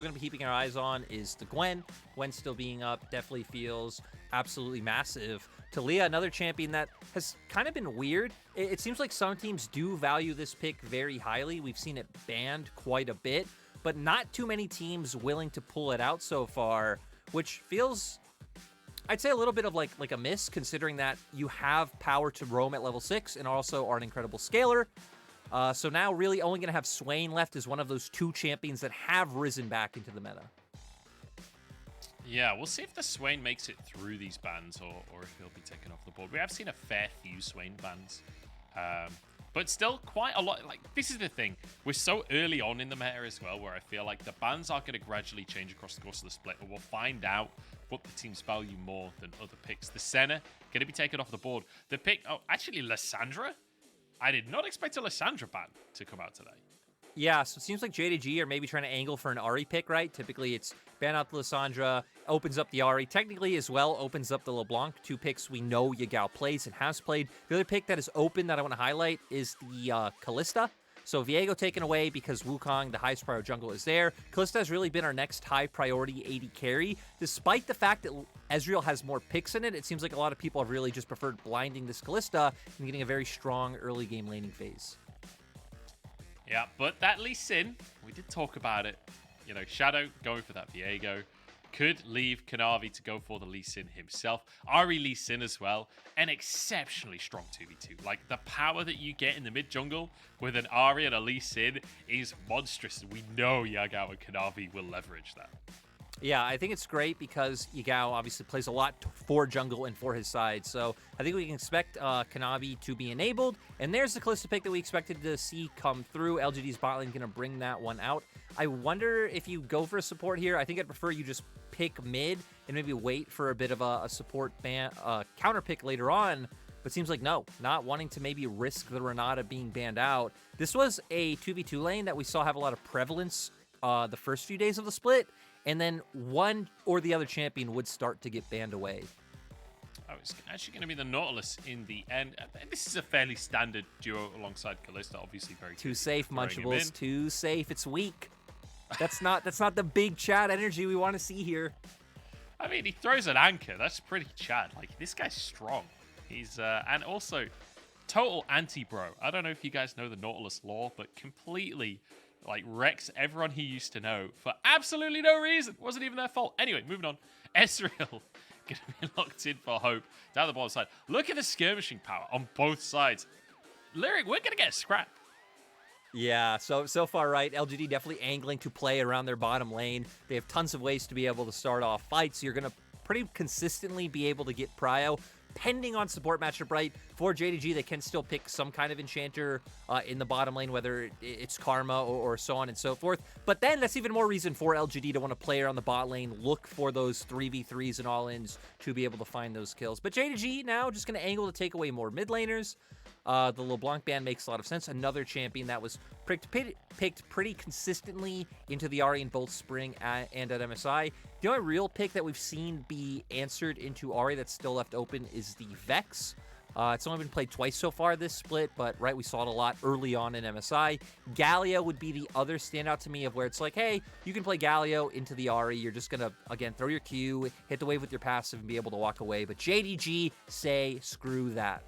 going to be keeping our eyes on is the Gwen. Gwen still being up definitely feels absolutely massive. Taliyah, another champion that has kind of been weird. It seems like some teams do value this pick very highly. We've seen it banned quite a bit, but not too many teams willing to pull it out so far, which feels, I'd say, a little bit of like a miss, considering that you have power to roam at level 6 and also are an incredible scaler. So now really only going to have Swain left as one of those two champions that have risen back into the meta. Yeah, we'll see if the Swain makes it through these bans or if he'll be taken off the board. We have seen a fair few Swain bans, but still quite a lot. Like, this is the thing. We're so early on in the meta as well, where I feel like the bans are going to gradually change across the course of the split, and we'll find out what the teams value more than other picks. The Senna going to be taken off the board. The pick, oh, actually, Lysandra? I did not expect a Lysandra ban to come out today. Yeah, so it seems like JDG are maybe trying to angle for an Ahri pick, right? Typically, it's ban out the Lysandra, opens up the Ahri. Technically, as well, opens up the LeBlanc. Two picks we know Yagao plays and has played. The other pick that is open that I want to highlight is the Kalista. So Viego taken away because Wukong, the highest priority jungle, is there. Kalista has really been our next high priority AD carry. Despite the fact that Ezreal has more picks in it, it seems like a lot of people have really just preferred blinding this Kalista and getting a very strong early game laning phase. Yeah, but that Lee Sin, we did talk about it. You know, Shadow going for that Viego could leave Kanavi to go for the Lee Sin himself. Ahri Lee Sin as well, an exceptionally strong 2v2. Like, the power that you get in the mid jungle with an Ahri and a Lee Sin is monstrous. We know Yagao and Kanavi will leverage that. Yeah, I think it's great because Yagao obviously plays a lot for jungle and for his side. So I think we can expect Kanavi to be enabled. And there's the Kalista pick that we expected to see come through. LGD's bot lane going to bring that one out. I wonder if you go for a support here. I think I'd prefer you just pick mid and maybe wait for a bit of a support counter pick later on. But seems like no, not wanting to maybe risk the Renata being banned out. This was a 2v2 lane that we saw have a lot of prevalence the first few days of the split. And then one or the other champion would start to get banned away. Oh, it's actually going to be the Nautilus in the end. This is a fairly standard duo alongside Kalista, obviously very too safe, Munchables. Too safe. It's weak. That's not the big Chad energy we want to see here. I mean, he throws an anchor. That's pretty Chad. Like, this guy's strong. He's and also total anti-bro. I don't know if you guys know the Nautilus lore, but completely like wrecks everyone he used to know for absolutely no reason. Wasn't even their fault. Anyway, moving on. Ezreal gonna be locked in for Hope down the bottom side. Look at the skirmishing power on both sides. Lyic, we're gonna get a scrap. Yeah, so far, right, LGD definitely angling to play around their bottom lane. They have tons of ways to be able to start off fights. You're gonna pretty consistently be able to get prio. Pending on support matchup, right, for JDG, they can still pick some kind of enchanter in the bottom lane, whether it's Karma or so on and so forth. But then that's even more reason for LGD to want to play around the bot lane, look for those 3v3s and all-ins to be able to find those kills. But JDG now just going to angle to take away more mid laners. The LeBlanc ban makes a lot of sense. Another champion that was picked pretty consistently into the Ahri in both Spring and at MSI. The only real pick that we've seen be answered into Ahri that's still left open is the Vex. It's only been played twice so far this split, but right, we saw it a lot early on in MSI. Galio would be the other standout to me of where it's like, hey, you can play Galio into the Ahri. You're just going to, again, throw your Q, hit the wave with your passive, and be able to walk away. But JDG say screw that.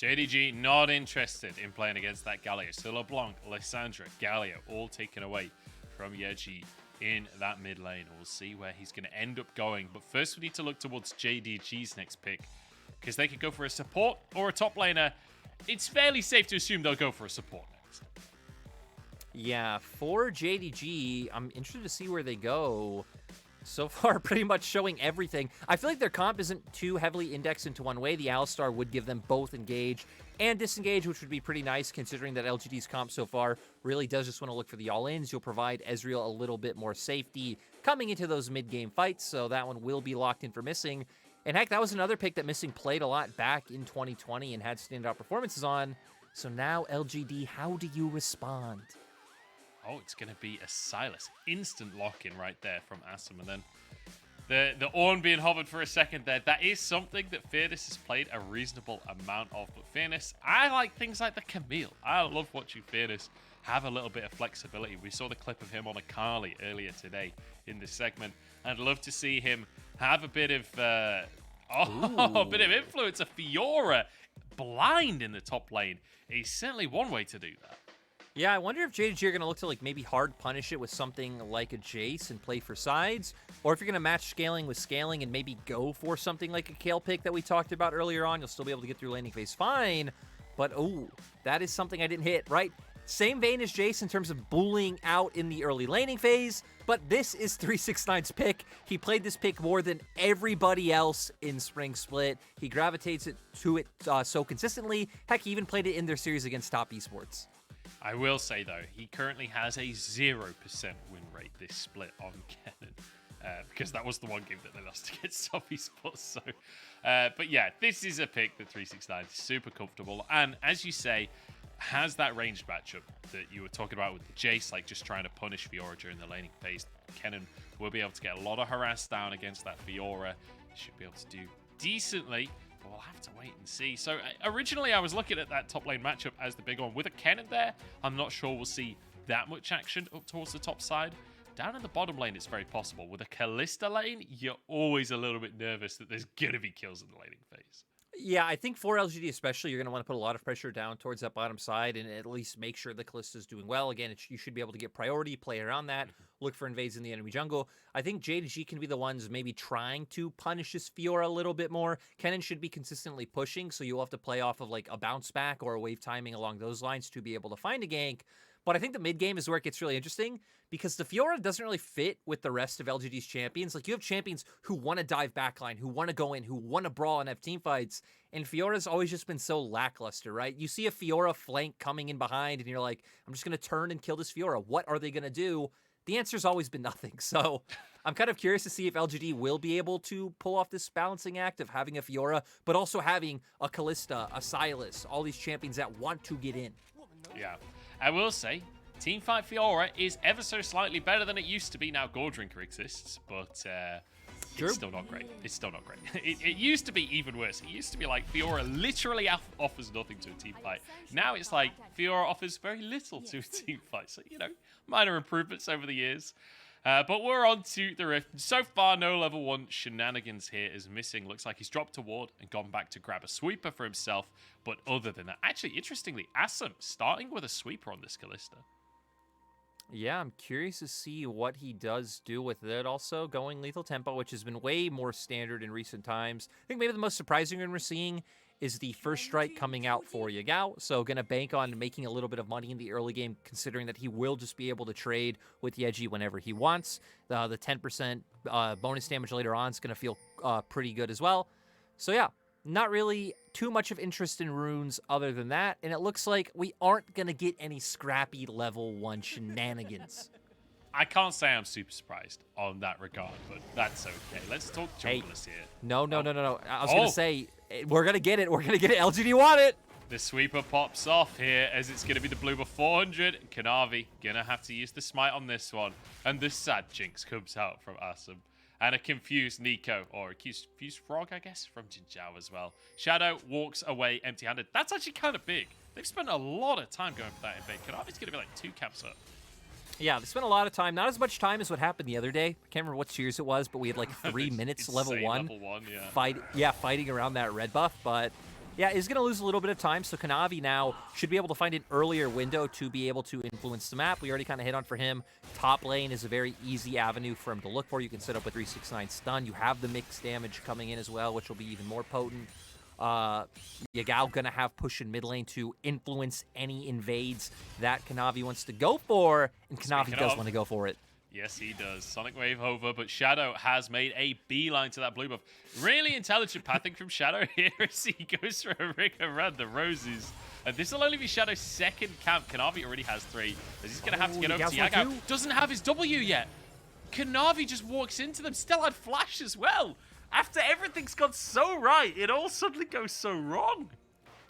JDG not interested in playing against that Galio. So LeBlanc, Lysandra, Galio, all taken away from Yeji in that mid lane. We'll see where he's going to end up going. But first, we need to look towards JDG's next pick, because they could go for a support or a top laner. It's fairly safe to assume they'll go for a support next. Yeah, for JDG, I'm interested to see where they go. So far, pretty much showing everything. I feel like their comp isn't too heavily indexed into one way. The Alistar would give them both engage and disengage, which would be pretty nice considering that LGD's comp so far really does just want to look for the all-ins. You'll provide Ezreal a little bit more safety coming into those mid-game fights, so that one will be locked in for Missing. And heck, that was another pick that Missing played a lot back in 2020 and had standout performances on. So now, LGD, how do you respond? Oh, it's going to be a Sylas. Instant lock-in right there from Assum. And then the Ornn being hovered for a second there. That is something that Fearness has played a reasonable amount of. But Fearness, I like things like the Camille. I love watching Fearness have a little bit of flexibility. We saw the clip of him on Akali earlier today in this segment. I'd love to see him have a bit of a bit of influence. A Fiora blind in the top lane is certainly one way to do that. Yeah, I wonder if JDG are going to look to like maybe hard punish it with something like a Jace and play for sides, or if you're going to match scaling with scaling and maybe go for something like a Kale pick that we talked about earlier on. You'll still be able to get through laning phase fine, but oh, that is something I didn't hit, right? Same vein as Jace in terms of bullying out in the early laning phase, but this is 369's pick. He played this pick more than everybody else in Spring Split. He gravitates to it so consistently. Heck, he even played it in their series against Top Esports. I will say, though, he currently has a 0% win rate this split on Kennen, because that was the one game that they lost against Top Esports. So, but yeah, this is a pick that 369 is super comfortable. And as you say, has that ranged matchup that you were talking about with the Jace, like just trying to punish Fiora during the laning phase. Kennen will be able to get a lot of harass down against that Fiora. Should be able to do decently. We'll have to wait and see. So originally I was looking at that top lane matchup as the big one. With a Kennen there, I'm not sure we'll see that much action up towards the top side. Down in the bottom lane, it's very possible. With a Kalista lane, you're always a little bit nervous that there's going to be kills in the laning phase. Yeah, I think for LGD especially, you're going to want to put a lot of pressure down towards that bottom side and at least make sure the Kalista's doing well. Again, you should be able to get priority, play around that, look for invades in the enemy jungle. I think JDG can be the ones maybe trying to punish this Fiora a little bit more. Kennen should be consistently pushing, so you'll have to play off of like a bounce back or a wave timing along those lines to be able to find a gank. But I think the mid game is where it gets really interesting because the Fiora doesn't really fit with the rest of LGD's champions. Like, you have champions who want to dive backline, who want to go in, who want to brawl and have team fights. And Fiora's always just been so lackluster, right? You see a Fiora flank coming in behind and you're like, I'm just going to turn and kill this Fiora. What are they going to do? The answer's always been nothing. So I'm kind of curious to see if LGD will be able to pull off this balancing act of having a Fiora, but also having a Kalista, a Sylas, all these champions that want to get in. Yeah. I will say, Teamfight Fiora is ever so slightly better than it used to be. Now Gore Drinker exists, but it's still not great. It's still not great. It used to be even worse. It used to be like Fiora literally offers nothing to a teamfight. Now it's like Fiora offers very little to a teamfight. So, you know, minor improvements over the years. But we're on to the Rift. So far, no level 1 shenanigans here is missing. Looks like he's dropped a ward and gone back to grab a sweeper for himself. But other than that, actually, interestingly, Assum starting with a sweeper on this Kalista. Yeah, I'm curious to see what he does do with it. Also, going lethal tempo, which has been way more standard in recent times. I think maybe the most surprising one we're seeing is the first strike coming out for Yagao. So going to bank on making a little bit of money in the early game, considering that he will just be able to trade with Yeji whenever he wants. The 10% bonus damage later on is going to feel pretty good as well. So yeah, not really too much of interest in runes other than that. And it looks like we aren't going to get any scrappy level 1 shenanigans. I can't say I'm super surprised on that regard, but that's okay. Let's talk junglers here. No. I was going to say, we're going to get it. We're going to get it. LGD want it. The sweeper pops off here as it's going to be the blue buff 400. Kanavi going to have to use the smite on this one. And the sad jinx comes out from Assum. And a confused Nico, or a confused Frog, I guess, from JinJiao as well. Shadow walks away empty-handed. That's actually kind of big. They've spent a lot of time going for that invade. Kanavi's going to be like 2 caps up. Yeah, they spent a lot of time. Not as much time as what happened the other day. I can't remember what series it was, but we had like 3 minutes level 1. Fighting around that red buff. But yeah, he's going to lose a little bit of time. So Kanavi now should be able to find an earlier window to be able to influence the map. We already kind of hit on for him. Top lane is a very easy avenue for him to look for. You can set up a 369 stun. You have the mixed damage coming in as well, which will be even more potent. Yagao gonna have push in mid lane to influence any invades that Kanavi wants to go for, and Kanavi does want to go for it. Yes, he does. Sonic Wave over, but Shadow has made a beeline to that blue buff. Really intelligent pathing from Shadow here as he goes for a ring around the roses. And this will only be Shadow's second camp. Kanavi already has 3. As he's gonna have to get over to Yagao. Doesn't have his W yet. Kanavi just walks into them. Still had flash as well. After everything's gone so right, it all suddenly goes so wrong.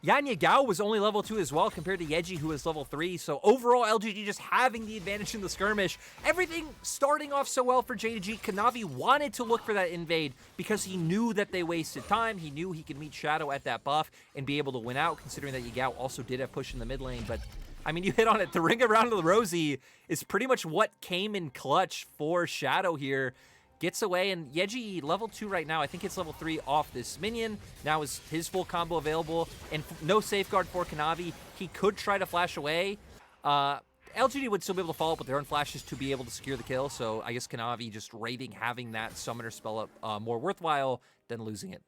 Yeah, and Yagao was only level 2 as well compared to Yeji, who is level 3. So overall, LGD just having the advantage in the skirmish. Everything starting off so well for JDG. Kanavi wanted to look for that invade because he knew that they wasted time. He knew he could meet Shadow at that buff and be able to win out, considering that Yagao also did have push in the mid lane. But I mean, you hit on it. The ring around the Rosie is pretty much what came in clutch for Shadow here. Gets away, and Yeji, level 2 right now. I think it's level 3 off this minion. Now is his full combo available, and no safeguard for Kanavi. He could try to flash away. LGD would still be able to follow up with their own flashes to be able to secure the kill, so I guess Kanavi just raiding, having that summoner spell up more worthwhile than losing it.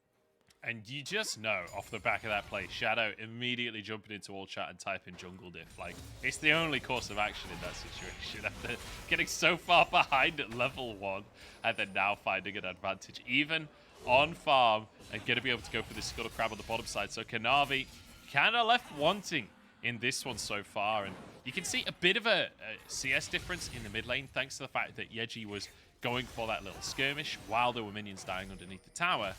And you just know off the back of that play, Shadow immediately jumping into all chat and typing jungle diff. Like, it's the only course of action in that situation after getting so far behind at level 1 and then now finding an advantage, even on farm, and going to be able to go for this Scuttle Crab on the bottom side. So Kanavi kind of left wanting in this one so far. And you can see a bit of a CS difference in the mid lane thanks to the fact that Yeji was going for that little skirmish while there were minions dying underneath the tower.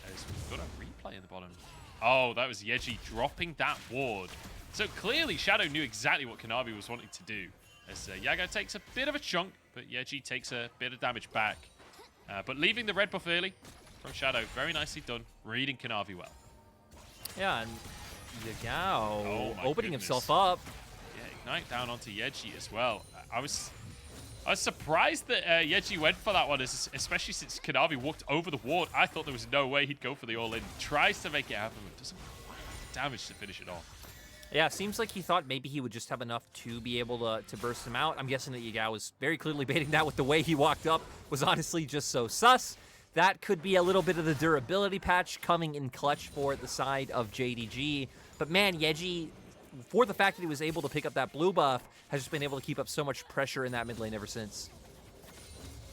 As we've got a replay in the bottom. Oh, that was Yeji dropping that ward. So clearly Shadow knew exactly what Kanavi was wanting to do. As Yagao takes a bit of a chunk, but Yeji takes a bit of damage back. But leaving the red buff early from Shadow, very nicely done, reading Kanavi well. Yeah, and Yagao opening himself up. Yeah, Ignite down onto Yeji as well. I was surprised that Yeji went for that one, especially since Kanavi walked over the ward. I thought there was no way he'd go for the all-in. Tries to make it happen, but doesn't quite have damage to finish it off. Yeah, seems like he thought maybe he would just have enough to be able to burst him out. I'm guessing that Yagao was very clearly baiting that with the way he walked up. Was honestly just so sus. That could be a little bit of the durability patch coming in clutch for the side of JDG. But man, Yeji, for the fact that he was able to pick up that blue buff, has just been able to keep up so much pressure in that mid lane ever since.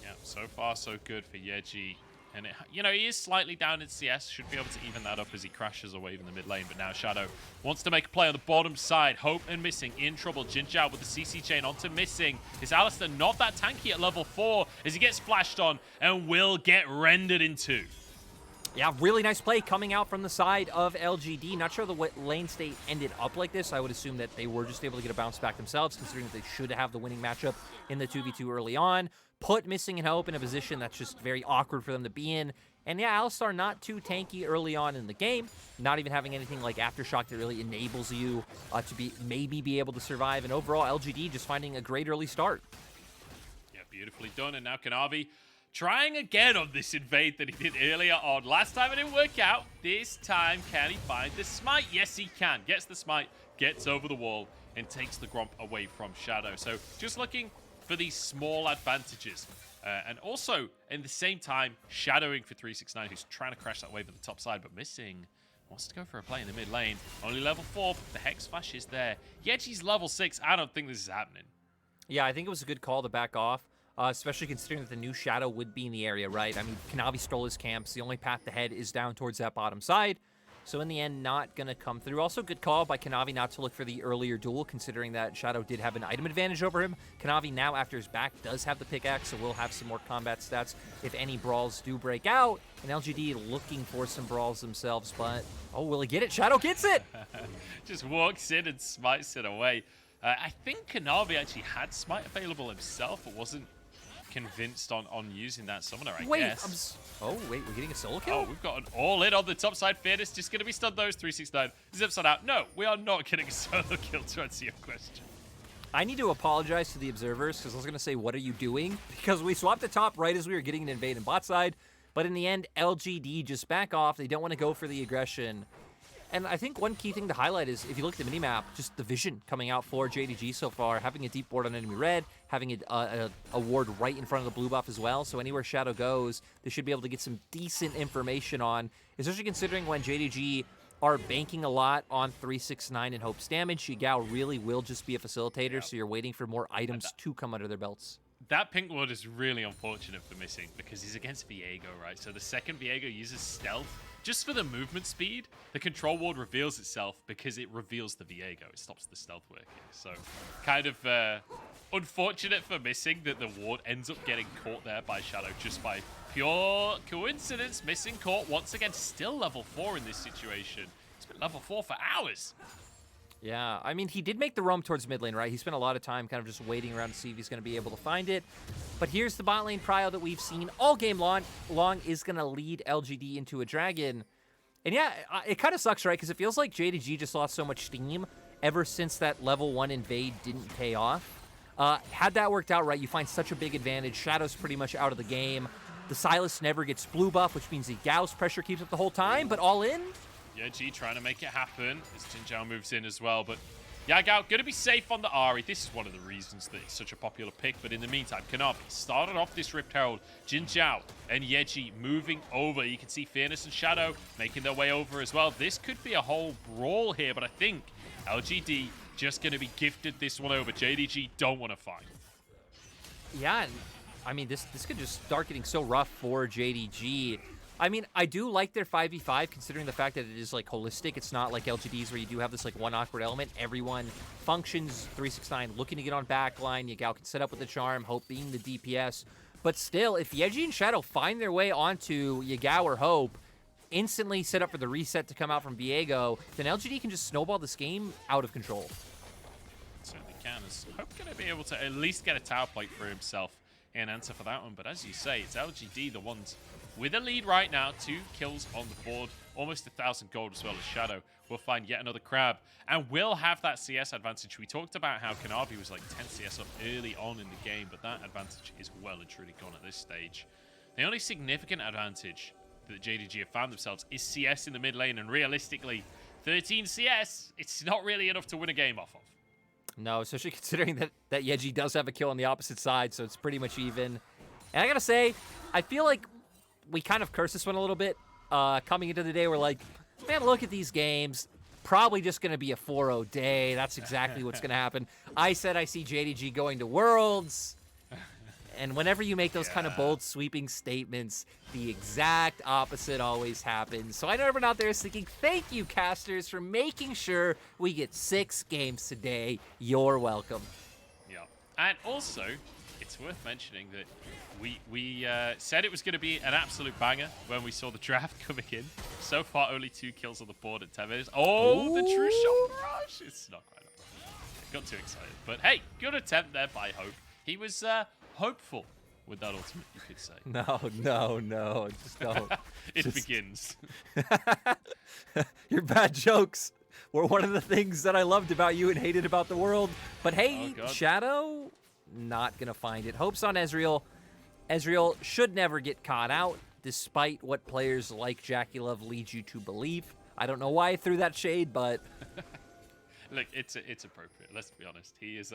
Yeah, so far so good for Yeji. And, he is slightly down in CS. Should be able to even that up as he crashes away in the mid lane. But now Shadow wants to make a play on the bottom side. Hope and Missing in trouble. JinJiao with the CC chain onto Missing. Is Alistar not that tanky at level 4 as he gets flashed on and will get rendered in 2. Yeah, really nice play coming out from the side of LGD. Not sure the lane state ended up like this. I would assume that they were just able to get a bounce back themselves, considering that they should have the winning matchup in the 2v2 early on. Put Missing and Hope in a position that's just very awkward for them to be in. And yeah, Alistar not too tanky early on in the game. Not even having anything like Aftershock that really enables you to maybe be able to survive. And overall, LGD just finding a great early start. Yeah, beautifully done. And now Kanavi trying again on this invade that he did earlier on. Last time it didn't work out. This time, can he find the smite? Yes, he can. Gets the smite, gets over the wall, and takes the Gromp away from Shadow. So just looking for these small advantages. And also, in the same time, shadowing for 369, who's trying to crash that wave at the top side, but Missing. Wants to go for a play in the mid lane. Only level 4, but the Hex Flash is there. Yeji's level 6. I don't think this is happening. Yeah, I think it was a good call to back off. Especially considering that the new Shadow would be in the area, right? I mean, Kanavi stole his camps. The only path ahead is down towards that bottom side. So in the end, not going to come through. Also, good call by Kanavi not to look for the earlier duel, considering that Shadow did have an item advantage over him. Kanavi now, after his back, does have the pickaxe, so we'll have some more combat stats if any brawls do break out. And LGD looking for some brawls themselves, but... oh, will he get it? Shadow gets it! Just walks in and smites it away. I think Kanavi actually had smite available himself, but wasn't convinced on using that summoner, I guess. Oh, wait, we're getting a solo kill? Oh, we've got an all-in on the top side. Fearness just going to be stunned those 369. Is upside out? No, we are not getting a solo kill to answer your question. I need to apologize to the observers, because I was going to say, what are you doing? Because we swapped the top right as we were getting an invade in bot side, but in the end, LGD just back off. They don't want to go for the aggression. And I think one key thing to highlight is, if you look at the minimap, just the vision coming out for JDG so far, having a deep ward on enemy red, having a ward right in front of the blue buff as well, so anywhere Shadow goes, they should be able to get some decent information on, especially considering when JDG are banking a lot on 369 and Hope's damage. Yagao really will just be a facilitator, so you're waiting for more items to come under their belts. That pink ward is really unfortunate for Missing, because he's against Viego, right? So the second Viego uses stealth, just for the movement speed, the control ward reveals itself because it reveals the Viego. It stops the stealth work here. So kind of unfortunate for Missing that the ward ends up getting caught there by Shadow just by pure coincidence. Missing caught once again, still level 4 in this situation. He's been level 4 for hours. Yeah, I mean, he did make the roam towards mid lane, right? He spent a lot of time kind of just waiting around to see if he's going to be able to find it. But here's the bot lane prio that we've seen all game long is going to lead LGD into a dragon. And yeah, it kind of sucks, right? Because it feels like JDG just lost so much steam. ever since that level 1 invade didn't pay off. Had that worked out right, you find such a big advantage. Shadow's pretty much out of the game. The Sylas never gets blue buff, which means the Yagao's pressure keeps up the whole time, but all in. Yeah, G trying to make it happen as JinJiao moves in as well, but Yagao going to be safe on the Ahri. This is one of the reasons that it's such a popular pick, but in the meantime, Kanavi started off this Rift Herald. JinJiao and Yeji moving over. You can see Fearness and Shadow making their way over as well. This could be a whole brawl here, but I think LGD just going to be gifted this one over. JDG don't want to fight. Yeah, and I mean, this could just start getting so rough for JDG. I mean, I do like their 5v5, considering the fact that it is, like, holistic. It's not like LGDs where you do have this, like, one awkward element. Everyone functions 369, looking to get on backline. Yagao can set up with the charm, Hope being the DPS. But still, if Yeji and Shadow find their way onto Yagao or Hope, instantly set up for the reset to come out from Viego, then LGD can just snowball this game out of control. Certainly can. Is Hope going to be able to at least get a tower plate for himself in answer for that one? But as you say, it's LGD the ones with a lead right now. 2 kills on the board, almost 1,000 gold as well as Shadow will find yet another crab and will have that CS advantage. We talked about how Kanavi was like 10 CS up early on in the game, but that advantage is well and truly gone at this stage. The only significant advantage that JDG have found themselves is CS in the mid lane, and realistically, 13 CS, it's not really enough to win a game off of. No, especially considering that Yeji does have a kill on the opposite side, so it's pretty much even. And I gotta say, I feel like we kind of cursed this one a little bit. Coming into the day, we're like, man, look at these games. Probably just going to be a 4-0 day. That's exactly what's going to happen. I said I see JDG going to Worlds. And whenever you make those kind of bold, sweeping statements, the exact opposite always happens. So I know everyone out there is thinking, thank you, casters, for making sure we get 6 games today. You're welcome. Yeah. And also, it's worth mentioning that we said it was going to be an absolute banger when we saw the draft coming in. So far, only 2 kills on the board at 10 minutes. Oh, Ooh. the true shot barrage. It's not quite up. Got too excited. But hey, good attempt there by Hope. He was hopeful with that ultimate, you could say. No. Just don't. It begins. Your bad jokes were one of the things that I loved about you and hated about the world. But hey, Shadow, not going to find it. Hope's on Ezreal. Ezreal should never get caught out, despite what players like Jackie Love lead you to believe. I don't know why I threw that shade, but... Look, it's appropriate. Let's be honest. He has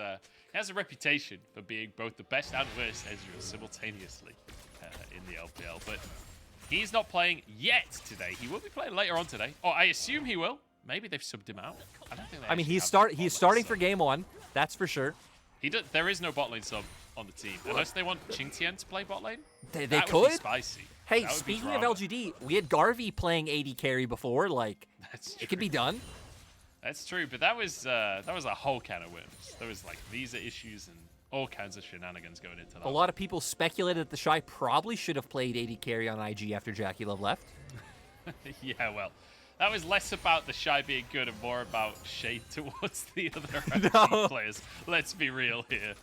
a reputation for being both the best and worst Ezreal simultaneously in the LPL. But he's not playing yet today. He will be playing later on today. Oh, I assume he will. Maybe they've subbed him out. I don't think they. I mean, he's starting for game 1. That's for sure. There is no bot lane sub on the team unless they want Qingtian to play bot lane. They that could. Would be spicy. Hey, speaking of LGD, we had Garvey playing AD carry before. Like, it could be done. That's true, but that was a whole can of worms. There was like visa issues and all kinds of shenanigans going into that. A lot of people speculated that the Shy probably should have played AD carry on IG after Jackie Love left. Yeah, well, that was less about the Shy being good and more about shade towards the other players. Let's be real here.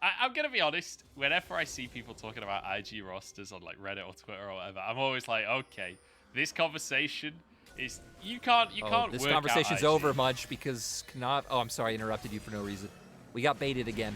I'm going to be honest, whenever I see people talking about IG rosters on like Reddit or Twitter or whatever, I'm always like, okay, this conversation is, you can't this work conversation's out over, Mudge, because Kanavi... Oh, I'm sorry, I interrupted you for no reason. We got baited again.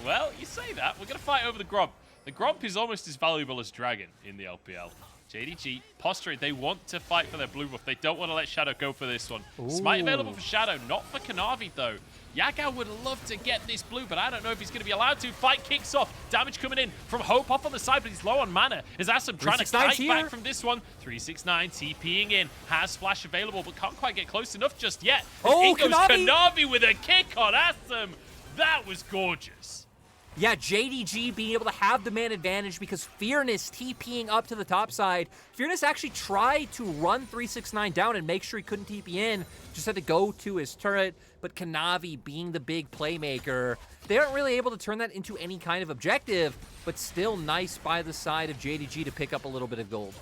Well, you say that. We're going to fight over the Gromp. The Gromp is almost as valuable as Dragon in the LPL. JDG, posturing, they want to fight for their blue buff. They don't want to let Shadow go for this one. Ooh. Smite available for Shadow, not for Kanavi, though. Yagao would love to get this blue, but I don't know if he's going to be allowed to. Fight kicks off. Damage coming in from Hope off on the side, but he's low on mana. Is Assum trying to fight back from this one? 369 TPing in. Has Flash available, but can't quite get close enough just yet. Oh, in goes Kanavi with a kick on Assum. That was gorgeous. Yeah, JDG being able to have the man advantage because Fearness TPing up to the top side. Fearness actually tried to run 369 down and make sure he couldn't TP in. Just had to go to his turret. But Kanavi being the big playmaker, they aren't really able to turn that into any kind of objective, but still nice by the side of JDG to pick up a little bit of gold.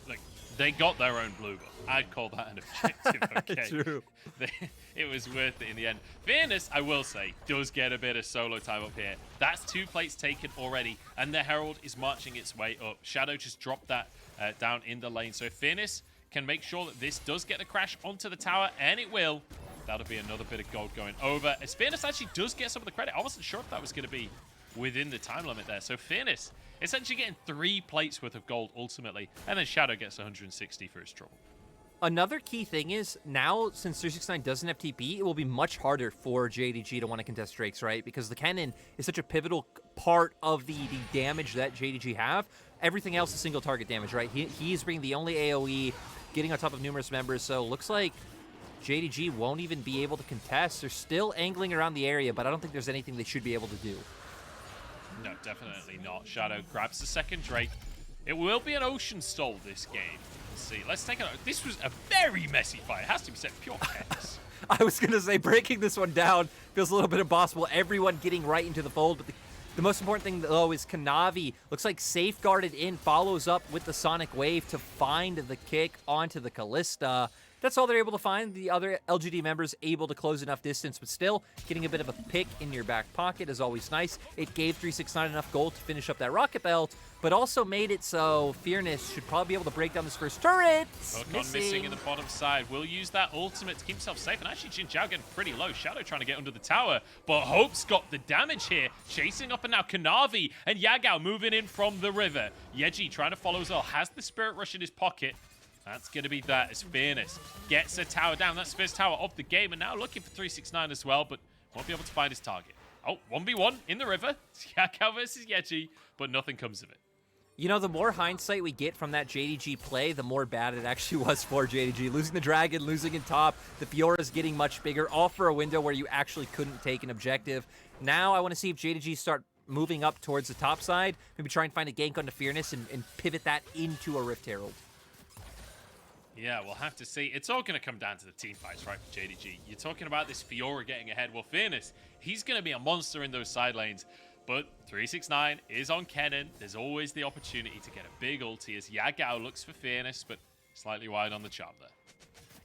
Look, they got their own blue buff. I'd call that an objective, okay? True. It was worth it in the end. Fearness, I will say, does get a bit of solo time up here. That's 2 plates taken already, and the Herald is marching its way up. Shadow just dropped that down in the lane. So if Fearness can make sure that this does get the crash onto the tower, and it will, That'll be another bit of gold going over. As Fearness actually does get some of the credit. I wasn't sure if that was going to be within the time limit there. So Fearness essentially getting 3 plates worth of gold ultimately. And then Shadow gets 160 for his trouble. Another key thing is, now, since 369 doesn't have TP, it will be much harder for JDG to want to contest Drakes, right? Because the Kennen is such a pivotal part of the damage that JDG have. Everything else is single target damage, right? He is bringing the only AoE, getting on top of numerous members, so looks like JDG won't even be able to contest. They're still angling around the area, but I don't think there's anything they should be able to do. No, definitely not. Shadow grabs the second Drake. It will be an Ocean Stole this game. Let's see. Let's take a look. This was a very messy fight. It has to be said. Pure chaos. I was going to say, breaking this one down feels a little bit impossible. Everyone getting right into the fold, but the most important thing, though, is Kanavi looks like safeguarded in, follows up with the Sonic Wave to find the kick onto the Kalista. That's all they're able to find. The other LGD members able to close enough distance, but still getting a bit of a pick in your back pocket is always nice. It gave 369 enough gold to finish up that rocket belt, but also made it so Fearness should probably be able to break down this first turret. Hook on missing in the bottom side. Will use that ultimate to keep himself safe, and actually JinJiao getting pretty low. Shadow trying to get under the tower, but Hope's got the damage here. Chasing up, and now Kanavi and Yagao moving in from the river. Yeji trying to follow as well. Has the Spirit Rush in his pocket. That's going to be that as Fearness gets a tower down. That's the first tower of the game, and now looking for 369 as well, but won't be able to find his target. Oh, 1v1 in the river. Yagao versus Yeji, but nothing comes of it. You know, the more hindsight we get from that JDG play, the more bad it actually was for JDG. Losing the dragon, losing in top, the Fiora's getting much bigger, all for a window where you actually couldn't take an objective. Now I want to see if JDG start moving up towards the top side, maybe try and find a gank onto Fearness and pivot that into a Rift Herald. Yeah, we'll have to see. It's all going to come down to the team fights, right, for JDG. You're talking about this Fiora getting ahead. Well, Fearness, he's going to be a monster in those side lanes. But 369 is on Kennen. There's always the opportunity to get a big ulti as Yagao looks for Fearness, but slightly wide on the chop there.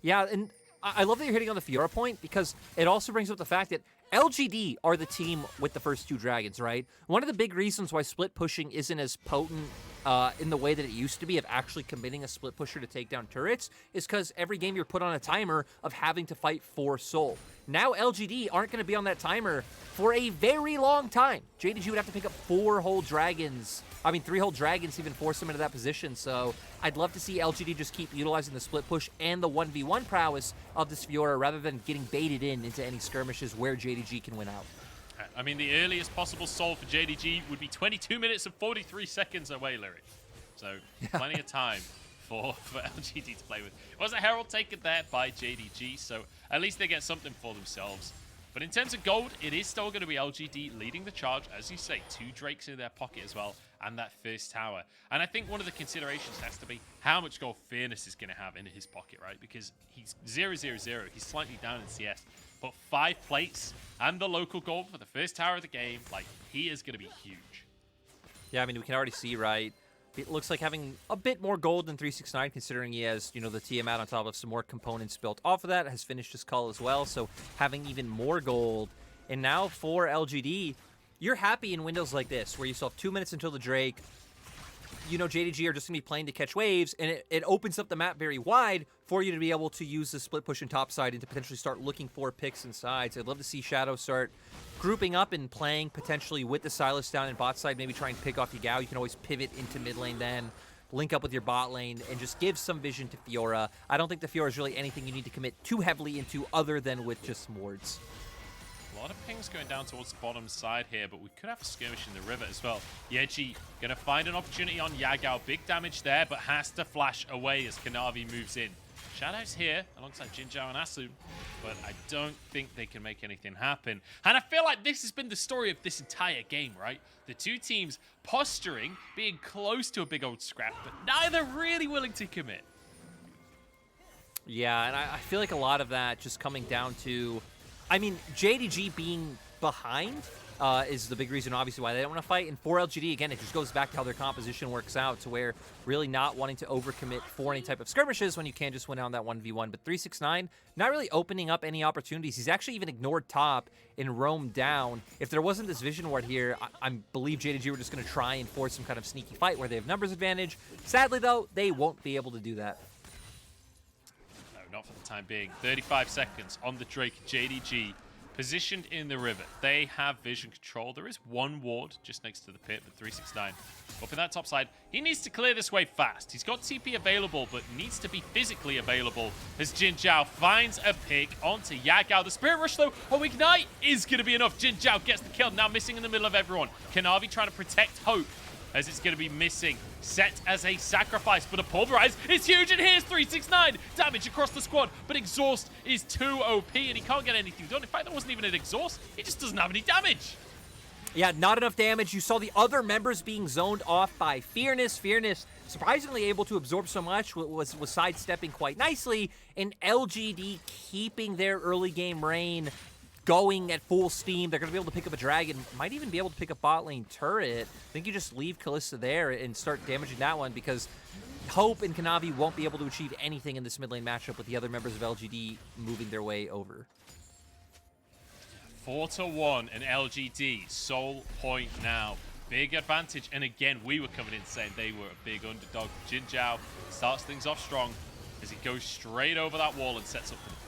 Yeah, and I love that you're hitting on the Fiora point, because it also brings up the fact that LGD are the team with the first 2 dragons, right? One of the big reasons why split pushing isn't as potent in the way that it used to be of actually committing a split pusher to take down turrets is because every game you're put on a timer of having to fight for soul. Now LGD aren't going to be on that timer for a very long time. JDG would have to pick up 3 whole dragons to even force them into that position. So I'd love to see LGD just keep utilizing the split push and the 1v1 prowess of this Fiora rather than getting baited into any skirmishes where JDG can win out. I mean, the earliest possible soul for JDG would be 22 minutes and 43 seconds away, Lyic. So plenty of time for LGD to play with. It was a Herald taken there by JDG, so at least they get something for themselves. But in terms of gold, it is still going to be LGD leading the charge. As you say, 2 Drakes in their pocket as well, and that first tower. And I think one of the considerations has to be how much gold Fearness is going to have in his pocket, right? Because he's 0-0-0. He's slightly down in CS. But 5 plates and the local gold for the first tower of the game, like, he is going to be huge. Yeah, I mean, we can already see, right? It looks like having a bit more gold than 369, considering he has, you know, the Tiamat on top of some more components built off of that, has finished his call as well, so having even more gold. And now for LGD, you're happy in windows like this, where you still have 2 minutes until the Drake. You know, JDG are just going to be playing to catch waves, and it opens up the map very wide for you to be able to use the split push and top side and to potentially start looking for picks and sides. I'd love to see Shadow start grouping up and playing potentially with the Sylas down in bot side, maybe try and pick off Yagao. You can always pivot into mid lane then, link up with your bot lane, and just give some vision to Fiora. I don't think the Fiora is really anything you need to commit too heavily into other than with just some wards. A lot of pings going down towards the bottom side here, but we could have a skirmish in the river as well. Yeji going to find an opportunity on Yagao. Big damage there, but has to flash away as Kanavi moves in. Shadow's here alongside JinJiao and Assum, but I don't think they can make anything happen. And I feel like this has been the story of this entire game, right? The 2 teams posturing, being close to a big old scrap, but neither really willing to commit. Yeah, and I feel like a lot of that just coming down to, I mean, JDG being behind is the big reason, obviously, why they don't want to fight. And for LGD, again, it just goes back to how their composition works out, to where really not wanting to overcommit for any type of skirmishes when you can just win on that 1v1. But 369, not really opening up any opportunities. He's actually even ignored top and roamed down. If there wasn't this vision ward here, I believe JDG were just going to try and force some kind of sneaky fight where they have numbers advantage. Sadly, though, they won't be able to do that. not for the time being. 35 seconds on the Drake. JDG positioned in the river. They have vision control. There is one ward just next to the pit, but 369 up in that top side. He needs to clear this wave fast. He's got TP available, but needs to be physically available as JinJiao finds a pick onto Yagao. The Spirit Rush, though, Ignite is going to be enough. JinJiao gets the kill, now missing in the middle of everyone. Kanavi trying to protect Hope, as it's going to be missing. Set as a sacrifice, but a pulverize is huge, and here's 369. Damage across the squad, but exhaust is too OP, and he can't get anything done. In fact, that wasn't even an exhaust. He just doesn't have any damage. Yeah, not enough damage. You saw the other members being zoned off by Fearness. Fearness surprisingly able to absorb so much, was sidestepping quite nicely, and LGD keeping their early game reign going at full steam. They're going to be able to pick up a dragon, might even be able to pick up bot lane turret. I think you just leave Kalista there and start damaging that one, because Hope and Kanavi won't be able to achieve anything in this mid lane matchup with the other members of LGD moving their way over. 4-1 and LGD, sole point now. Big advantage, and again, we were coming in saying they were a big underdog. JinJiao starts things off strong as he goes straight over that wall and sets up for the pick.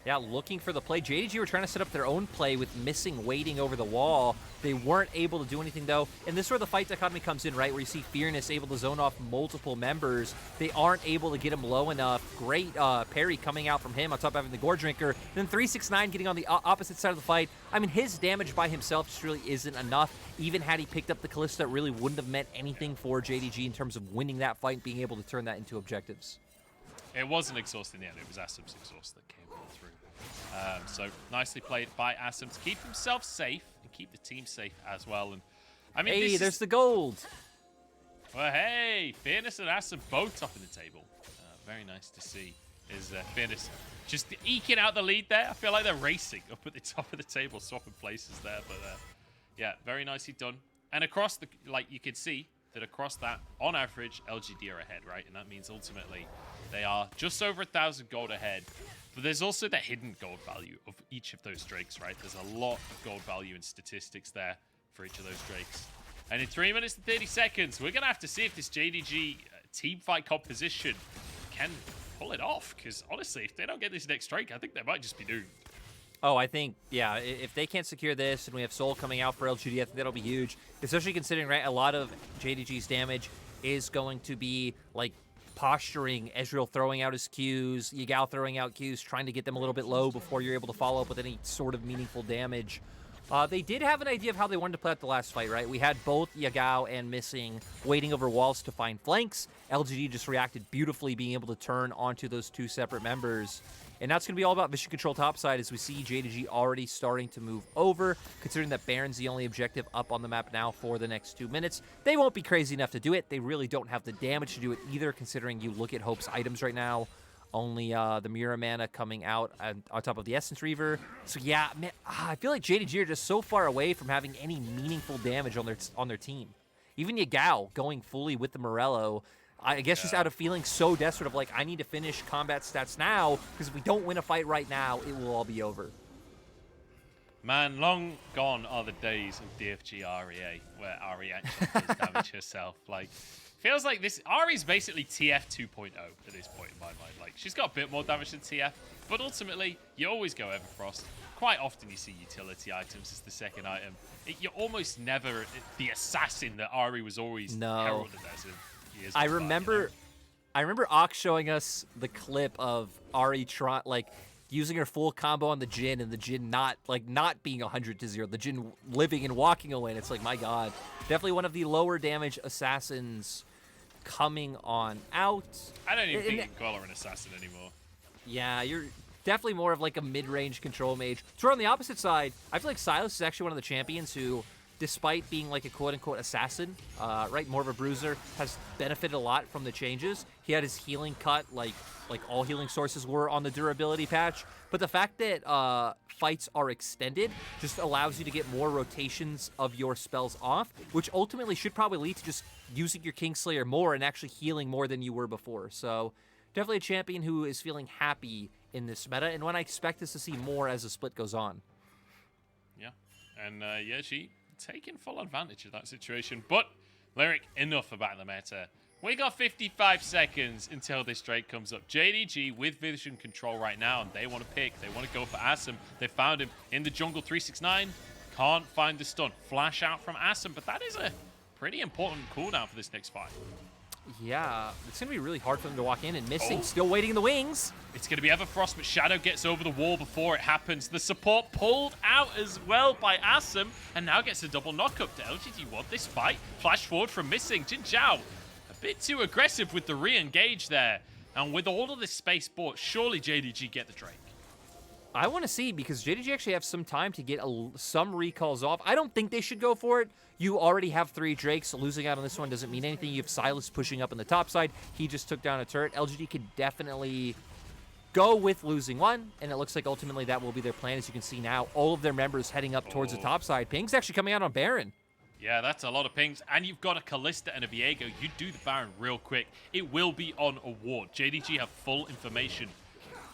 Yeah, looking for the play. JDG were trying to set up their own play with missing waiting over the wall. They weren't able to do anything, though. And this is where the fight dichotomy comes in, right? Where you see Fearness able to zone off multiple members. They aren't able to get him low enough. Great parry coming out from him on top of having the Gore Drinker. Then 369 getting on the opposite side of the fight. I mean, his damage by himself just really isn't enough. Even had he picked up the Kalista, it really wouldn't have meant anything for JDG in terms of winning that fight and being able to turn that into objectives. It wasn't exhaust in the end. It was Assum's exhaust that came through. So nicely played by Assum to keep himself safe and keep the team safe as well. And I mean, hey, there's the gold. Well, hey, Fearness and Assum both top of the table. Very nice to see. Is Fearness just eking out the lead there? I feel like they're racing up at the top of the table, swapping places there. But yeah, very nicely done. And across the, like you can see that across that, on average, LGD are ahead, right? And that means ultimately they are just over 1,000 gold ahead. But there's also the hidden gold value of each of those Drakes, right? There's a lot of gold value and statistics there for each of those Drakes. And in 3 minutes and 30 seconds, we're going to have to see if this JDG team fight composition can pull it off. Because honestly, if they don't get this next Drake, I think they might just be doomed. Oh, I think, yeah, if they can't secure this and we have Soul coming out for LGD, I think that'll be huge. Especially considering, right, a lot of JDG's damage is going to be, like, posturing, Ezreal throwing out his Qs, Yagao throwing out Qs, trying to get them a little bit low before you're able to follow up with any sort of meaningful damage. They did have an idea of how they wanted to play out the last fight, right? We had both Yagao and Missing waiting over walls to find flanks. LGD just reacted beautifully, being able to turn onto those two separate members. And that's going to be all about vision control topside as we see JDG already starting to move over, considering that Baron's the only objective up on the map now for the next 2 minutes. They won't be crazy enough to do it. They really don't have the damage to do it either, considering you look at Hope's items right now. Only the Mirror Mana coming out on top of the Essence Reaver. So yeah, man, I feel like JDG are just so far away from having any meaningful damage on their team. Even Yagao going fully with the Morello, I guess just out of feeling so desperate of like, I need to finish combat stats now, because if we don't win a fight right now, it will all be over. Man, long gone are the days of DFG REA, where Ahri actually does damage herself. Like, feels like this, Ahri's basically TF 2.0 at this point in my mind. Like, she's got a bit more damage than TF, but ultimately, you always go Everfrost. Quite often you see utility items as the second item. You're almost never the assassin that Ahri was always heralded as in years I before, remember, you know? I remember Ox showing us the clip of Ahri using her full combo on the Jhin, and the Jhin not being 100-0, the Jhin living and walking away. And it's like, my God, definitely one of the lower damage assassins coming on out. I don't even think you can call her an assassin anymore. Yeah, you're definitely more of like a mid-range control mage. So on the opposite side, I feel like Sylas is actually one of the champions who, despite being like a quote-unquote assassin, right, more of a bruiser, has benefited a lot from the changes. He had his healing cut, like all healing sources were on the durability patch. But the fact that fights are extended just allows you to get more rotations of your spells off, which ultimately should probably lead to just using your Kingslayer more and actually healing more than you were before. So definitely a champion who is feeling happy in this meta, and one I expect us to see more as the split goes on. Yeah, and yeah, she taking full advantage of that situation. But Lyic, enough about the meta. We got 55 seconds until this Drake comes up. JDG with vision control right now, and they want to pick. They want to go for Assum. They found him in the jungle. 369 can't find the stun. Flash out from Assum, but that is a pretty important cooldown for this next fight. Yeah, it's going to be really hard for them to walk in and missing. Still waiting in the wings. It's going to be Everfrost, but Shadow gets over the wall before it happens. The support pulled out as well by Assum, and now gets a double knockup to LGD want this fight. Flash forward from missing. JinJiao, a bit too aggressive with the re-engage there. And with all of this space bought, surely JDG get the Drake. I want to see, because JDG actually have some time to get some recalls off. I don't think they should go for it. You already have 3 Drakes. So losing out on this one doesn't mean anything. You have Sylas pushing up on the top side. He just took down a turret. LGD could definitely go with losing one, and it looks like ultimately that will be their plan. As you can see now, all of their members heading up towards the top side. Ping's actually coming out on Baron. Yeah, that's a lot of pings. And you've got a Kalista and a Viego. You do the Baron real quick. It will be on a ward. JDG have full information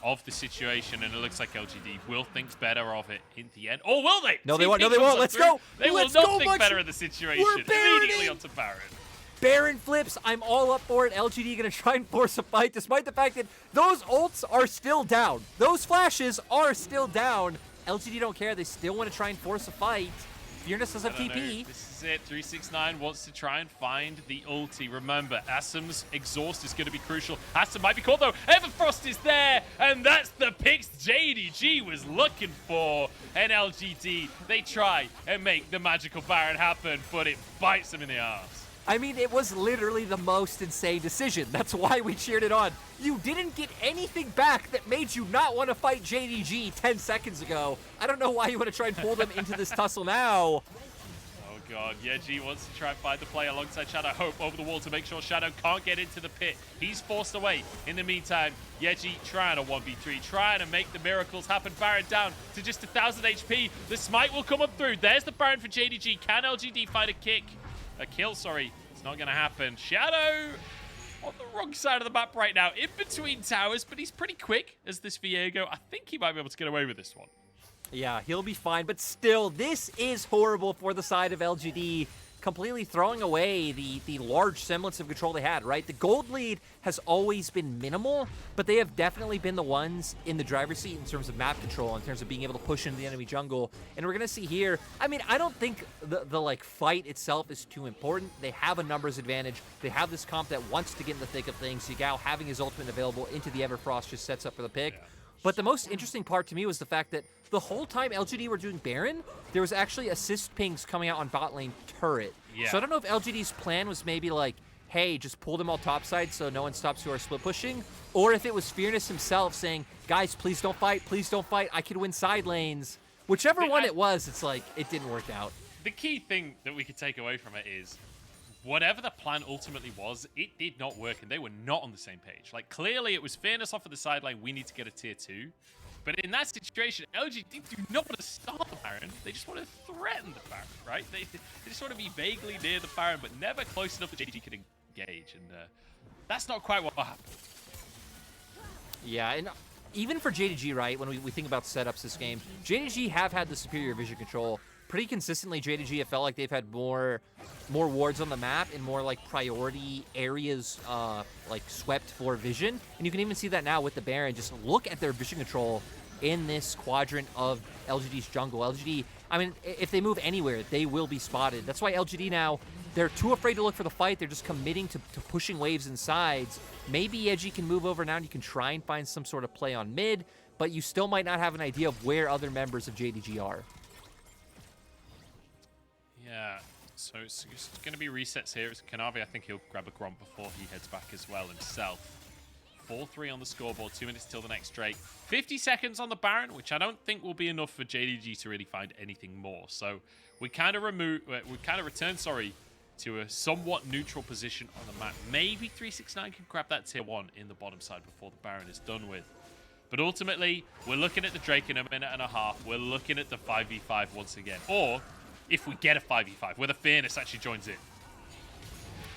of the situation, and it looks like LGD will think better of it in the end. Or will they? No, they won't. No, they won't. Let's go. They will not think better of the situation. Immediately onto Baron. Baron flips. I'm all up for it. LGD going to try and force a fight, despite the fact that those ults are still down. Those flashes are still down. LGD don't care. They still want to try and force a fight. Fearness does have TP. This is it. 369 wants to try and find the ulti. Remember, Assum's exhaust is going to be crucial. Assum might be caught, though. Everfrost is there, and that's the picks JDG was looking for. And LGD, they try and make the magical Baron happen, but it bites them in the arse. I mean, it was literally the most insane decision. That's why we cheered it on. You didn't get anything back that made you not want to fight JDG 10 seconds ago. I don't know why you want to try and pull them into this tussle now. Oh god, Yeji wants to try and find the play alongside Shadow. Hope over the wall to make sure Shadow can't get into the pit. He's forced away. In the meantime, Yeji trying a 1v3, trying to make the miracles happen. Baron down to just 1,000 HP. The smite will come up through. There's the Baron for JDG. Can LGD find a kick? A kill, sorry. It's not going to happen. Shadow on the wrong side of the map right now, in between towers, but he's pretty quick as this Viego. I think he might be able to get away with this one. Yeah, he'll be fine, but still, this is horrible for the side of LGD, completely throwing away the large semblance of control they had, right? The gold lead has always been minimal, but they have definitely been the ones in the driver's seat in terms of map control, in terms of being able to push into the enemy jungle. And we're going to see here, I mean, I don't think the like fight itself is too important. They have a numbers advantage. They have this comp that wants to get in the thick of things. Yagao having his ultimate available into the Everfrost just sets up for the pick. Yeah. But the most interesting part to me was the fact that the whole time LGD were doing Baron, there was actually assist pings coming out on bot lane turret. Yeah. So I don't know if LGD's plan was maybe like, hey, just pull them all topside so no one stops who are split pushing, or if it was Fearness himself saying, guys, please don't fight, I can win side lanes. Whichever one it was, it's like, it didn't work out. The key thing that we could take away from it is, whatever the plan ultimately was, it did not work, and they were not on the same page. Like, clearly it was Fearness off of the sideline, we need to get a tier 2. But in that situation, LGD do not want to start the Baron. They just want to threaten the Baron, right? They just want to be vaguely near the Baron, but never close enough that JDG can engage. And that's not quite what happened. Yeah, and even for JDG, right, when we think about setups this game, JDG have had the superior vision control. Pretty consistently, JDG have felt like they've had more wards on the map and more like priority areas like swept for vision. And you can even see that now with the Baron. Just look at their vision control in this quadrant of LGD's jungle. LGD, I mean, if they move anywhere, they will be spotted. That's why LGD now, they're too afraid to look for the fight. They're just committing to pushing waves and sides. Maybe Edgy can move over now and you can try and find some sort of play on mid, but you still might not have an idea of where other members of JDG are. Yeah, so it's going to be resets here. It's Kanavi, I think he'll grab a Gromp before he heads back as well himself. 4-3 on the scoreboard, 2 minutes till the next Drake. 50 seconds on the Baron, which I don't think will be enough for JDG to really find anything more. So we kind of return, to a somewhat neutral position on the map. Maybe 369 can grab that tier 1 in the bottom side before the Baron is done with. But ultimately, we're looking at the Drake in a minute and a half. We're looking at the 5v5 once again. Or if we get a 5v5, where the Fearness actually joins in.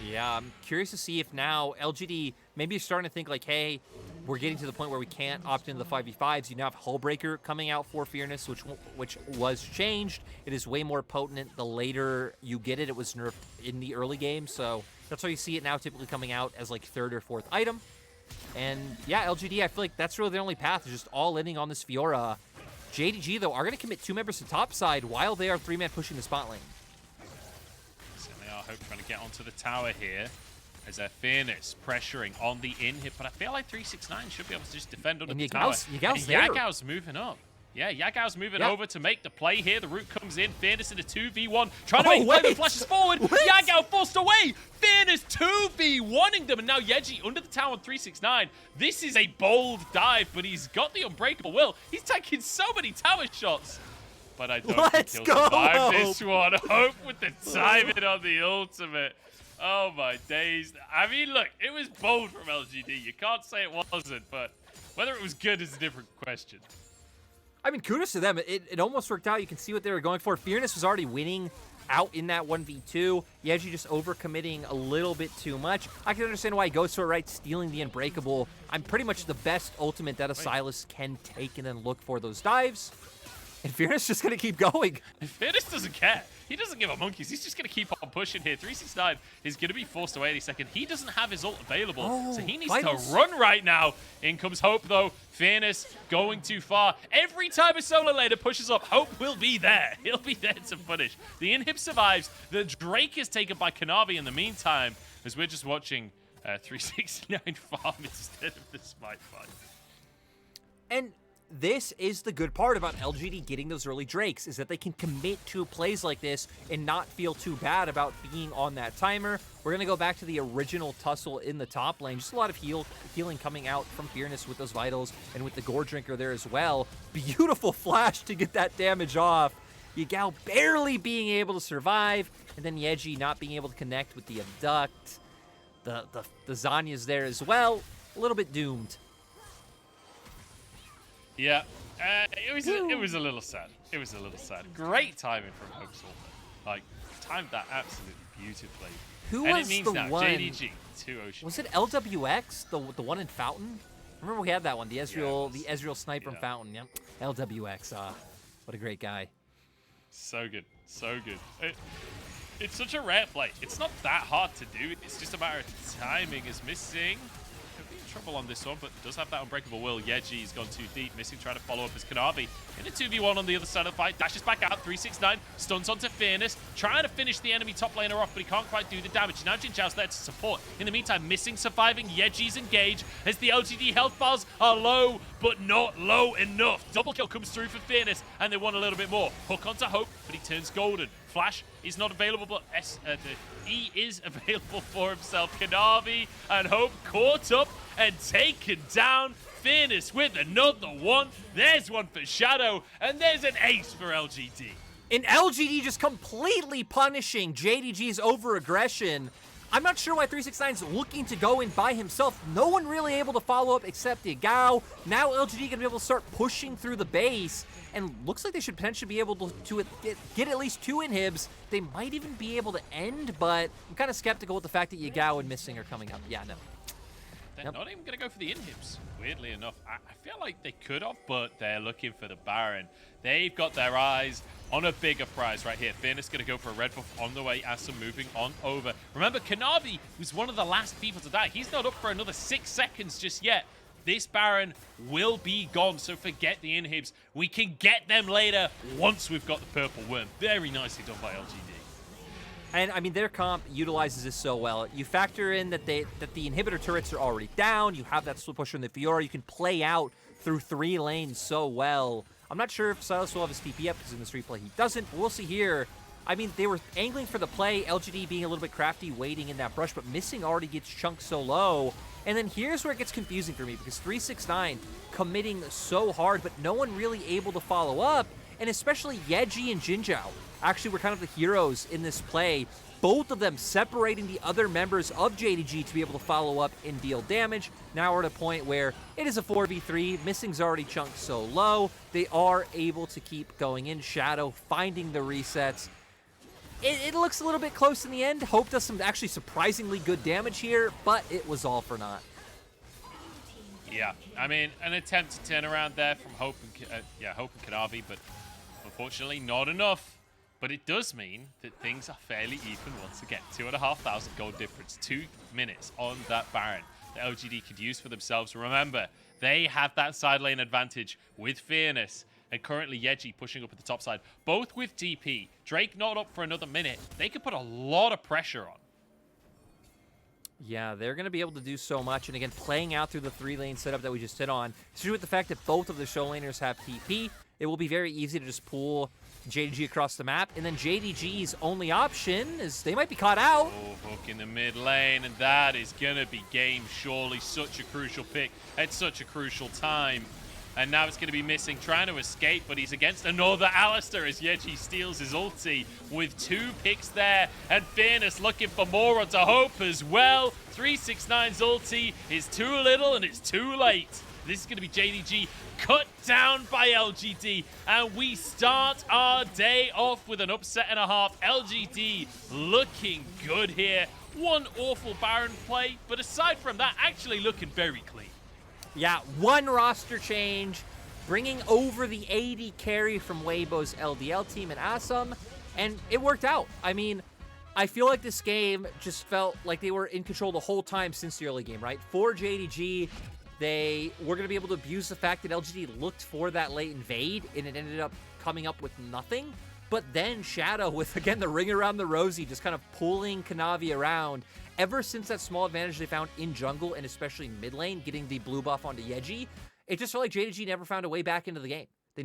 Yeah, I'm curious to see if now LGD maybe is starting to think like, hey, we're getting to the point where we can't opt into the 5v5s. You now have Hullbreaker coming out for Fearness, which was changed. It is way more potent the later you get it. It was nerfed in the early game, so that's why you see it now typically coming out as like 3rd or 4th item. And yeah, LGD, I feel like that's really the only path, is just all inning on this Fiora. JDG, though, are going to commit 2 members to top side while they are 3-man pushing the spot lane. So they are Hope trying to get onto the tower here. As Fearness pressuring on the inhib, but I feel like 369 should be able to just defend under the tower. Yagao's moving up. Yeah, Yagao's moving over to make the play here. The root comes in. Fearness in a 2v1. Trying to make play, but flashes forward. Yagao forced away. Fearness 2v1ing them. And now Yeji under the tower on 369. This is a bold dive, but he's got the unbreakable will. He's taking so many tower shots. But I don't think he'll survive this one. Hope with the timing on the ultimate. Oh my days. I mean, look, it was bold from LGD. You can't say it wasn't, but whether it was good is a different question. I mean, kudos to them. It almost worked out. You can see what they were going for. Fearness was already winning out in that 1v2. Yeji just overcommitting a little bit too much. I can understand why he goes for it, right? Stealing the Unbreakable. I'm pretty much the best ultimate that a Sylas can take and then look for those dives. And Fearness just going to keep going. Fearness doesn't care. He doesn't give a monkeys. He's just going to keep on pushing here. 369 is going to be forced away any second. He doesn't have his ult available, so he needs to run right now. In comes Hope, though. Fearness going too far. Every time a solo laner pushes up, Hope will be there. He'll be there to punish. The inhib survives. The Drake is taken by Kanavi in the meantime, as we're just watching 369 farm instead of the smite fight. And this is the good part about LGD getting those early Drakes, is that they can commit to plays like this and not feel too bad about being on that timer. We're going to go back to the original tussle in the top lane. Just a lot of healing coming out from Fearness with those vitals and with the Gore Drinker there as well. Beautiful flash to get that damage off. Yagao barely being able to survive, and then Yeji not being able to connect with the Abduct. The Zanya's there as well. A little bit doomed. Yeah, it was a little sad. It was a little sad. Great timing from Hope Sultan. Like, timed that absolutely beautifully. Who and was it means the now, one? JDG, 2 Ocean. Was it LWX, the one in Fountain? Remember we had that one, the Ezreal snipe from Fountain. Yep, LWX. What a great guy. So good, so good. It's such a rare play. It's not that hard to do. It's just a matter of timing is missing. Trouble on this one, but does have that unbreakable will. Yeji's gone too deep, missing, trying to follow up as Kanavi in a 2v1 on the other side of the fight. Dashes back out, 369, stuns onto Fearness, trying to finish the enemy top laner off, but he can't quite do the damage. Now JinJiao's there to support. In the meantime, missing, surviving, Yeji's engaged as the LGD health bars are low, but not low enough. Double kill comes through for Fearness, and they want a little bit more. Hook onto Hope, but he turns golden. Flash is not available, but E is available for himself. Kanavi and Hope caught up and taken down. Fearness with another one. There's one for Shadow, and there's an ace for LGD. And LGD just completely punishing JDG's over-aggression. I'm not sure why 369's looking to go in by himself. No one really able to follow up except Yagao. Now LGD gonna be able to start pushing through the base, and looks like they should potentially be able to get at least 2 inhibs. They might even be able to end, but I'm kind of skeptical with the fact that Yagao and Missing are coming up. Yeah, no. They're not even going to go for the inhibs, weirdly enough. I feel like they could have, but they're looking for the Baron. They've got their eyes on a bigger prize right here. Fearness going to go for a red buff on the way. Assum moving on over. Remember, Kanavi was one of the last people to die. He's not up for another 6 seconds just yet. This Baron will be gone, so forget the inhibs. We can get them later once we've got the purple worm. Very nicely done by LGD. And I mean, their comp utilizes this so well. You factor in that the inhibitor turrets are already down. You have that split pusher in the Fiora. You can play out through 3 lanes so well. I'm not sure if Sylas will have his TP up, because in this replay he doesn't. But we'll see here. I mean, they were angling for the play. LGD being a little bit crafty, waiting in that brush, but Missing already gets chunked so low. And then here's where it gets confusing for me, because 369 committing so hard, but no one really able to follow up. And especially Yeji and JinJiao actually were kind of the heroes in this play. Both of them separating the other members of JDG to be able to follow up and deal damage. Now we're at a point where it is a 4v3. Missing's already chunked so low. They are able to keep going in. Shadow finding the resets. It looks a little bit close in the end. Hope does some actually surprisingly good damage here, but it was all for naught. Yeah, I mean, an attempt to turn around there from Hope and Kanavi, but unfortunately not enough. But it does mean that things are fairly even once again. 2,500 gold difference, 2 minutes on that Baron that LGD could use for themselves. Remember, they have that side lane advantage with Fearness, and currently Yeji pushing up at the top side, both with DP. Drake not up for another minute. They could put a lot of pressure on. Yeah, they're going to be able to do so much. And again, playing out through the 3-lane setup that we just hit on, especially with the fact that both of the show laners have TP, it will be very easy to just pull JDG across the map. And then JDG's only option is they might be caught out. Oh, hook in the mid lane, and that is going to be game surely. Such a crucial pick at such a crucial time. And now it's going to be missing, trying to escape, but he's against another Alistar as Yeji steals his ulti with 2 picks there. And Fearness looking for more onto Hope as well. 369's ulti is too little and it's too late. This is going to be JDG cut down by LGD. And we start our day off with an upset and a half. LGD looking good here. One awful Baron play, but aside from that, actually looking very clean. Yeah, one roster change, bringing over the AD carry from Weibo's LDL team and Assum, and it worked out. I mean, I feel like this game just felt like they were in control the whole time since the early game, right? For JDG, they were going to be able to abuse the fact that LGD looked for that late invade, and it ended up coming up with nothing. But then Shadow with, again, the ring around the rosy, just kind of pulling Kanavi around. Ever since that small advantage they found in jungle, and especially mid lane, getting the blue buff onto Yeji, it just felt like JDG never found a way back into the game.